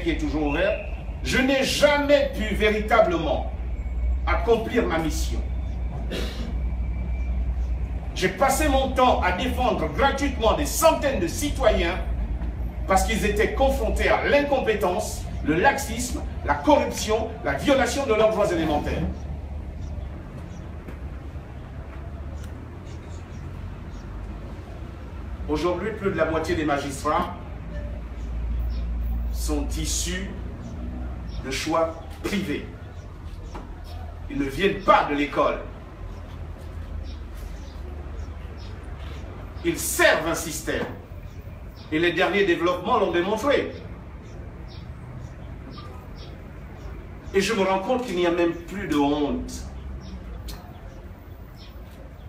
qui est toujours ouvert, je n'ai jamais pu véritablement accomplir ma mission. J'ai passé mon temps à défendre gratuitement des centaines de citoyens parce qu'ils étaient confrontés à l'incompétence, le laxisme, la corruption, la violation de leurs droits élémentaires. Aujourd'hui, plus de la moitié des magistrats sont issus de choix privés. Ils ne viennent pas de l'école. Ils servent un système. Et les derniers développements l'ont démontré. Et je me rends compte qu'il n'y a même plus de honte.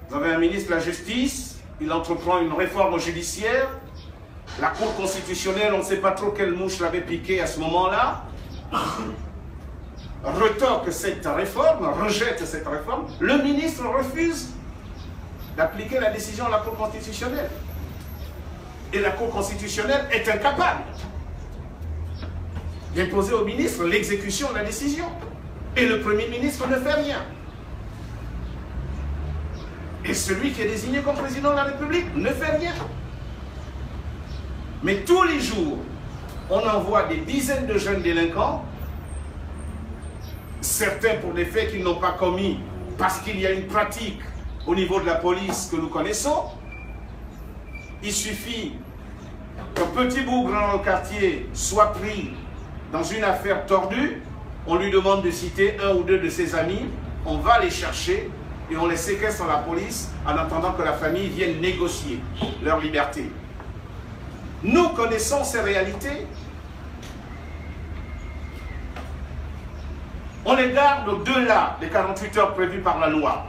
Vous avez un ministre de la Justice, il entreprend une réforme judiciaire. La Cour constitutionnelle, on ne sait pas trop quelle mouche l'avait piqué à ce moment-là, retorque cette réforme, rejette cette réforme. Le ministre refuse d'appliquer la décision de la Cour constitutionnelle. Et la Cour constitutionnelle est incapable d'imposer au ministre l'exécution de la décision. Et le Premier ministre ne fait rien. Et celui qui est désigné comme président de la République ne fait rien. Mais tous les jours, on envoie des dizaines de jeunes délinquants, certains pour des faits qu'ils n'ont pas commis, parce qu'il y a une pratique au niveau de la police que nous connaissons. Il suffit qu'un petit bougre dans le quartier soit pris dans une affaire tordue, on lui demande de citer un ou deux de ses amis, on va les chercher et on les séquestre à la police en attendant que la famille vienne négocier leur liberté. Nous connaissons ces réalités. On les garde au-delà des 48 heures prévues par la loi.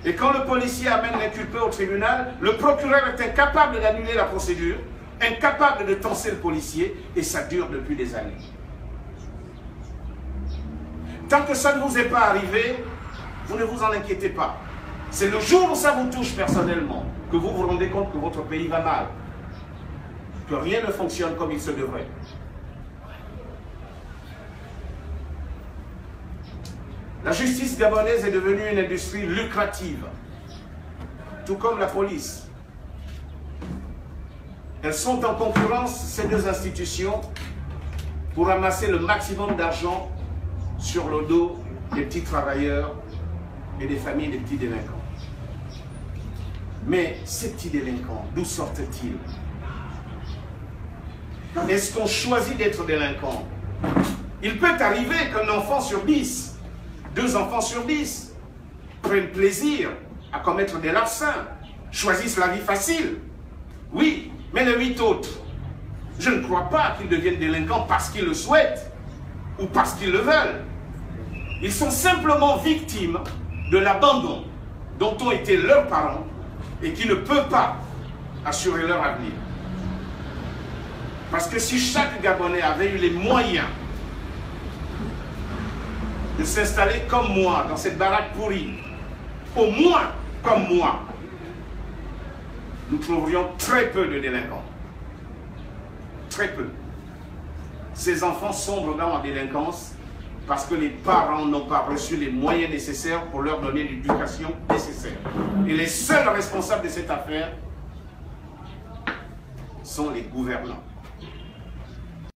Et quand le policier amène l'inculpé au tribunal, le procureur est incapable d'annuler la procédure, incapable de tenser le policier, et ça dure depuis des années. Tant que ça ne vous est pas arrivé, vous ne vous en inquiétez pas. C'est le jour où ça vous touche personnellement que vous vous rendez compte que votre pays va mal, que rien ne fonctionne comme il se devrait. La justice gabonaise est devenue une industrie lucrative, tout comme la police. Elles sont en concurrence, ces deux institutions, pour ramasser le maximum d'argent sur le dos des petits travailleurs et des familles des petits délinquants. Mais ces petits délinquants, d'où sortent-ils? Est-ce qu'on choisit d'être délinquant? Il peut arriver qu'un enfant sur 10, 2 enfants sur 10 prennent plaisir à commettre des larcins, choisissent la vie facile. Oui, mais les 8 autres, je ne crois pas qu'ils deviennent délinquants parce qu'ils le souhaitent ou parce qu'ils le veulent. Ils sont simplement victimes de l'abandon dont ont été leurs parents et qui ne peut pas assurer leur avenir. Parce que si chaque Gabonais avait eu les moyens de s'installer comme moi, dans cette baraque pourrie, au moins comme moi, nous trouverions très peu de délinquants. Très peu. Ces enfants sombrent dans la délinquance parce que les parents n'ont pas reçu les moyens nécessaires pour leur donner l'éducation nécessaire. Et les seuls responsables de cette affaire sont les gouvernants.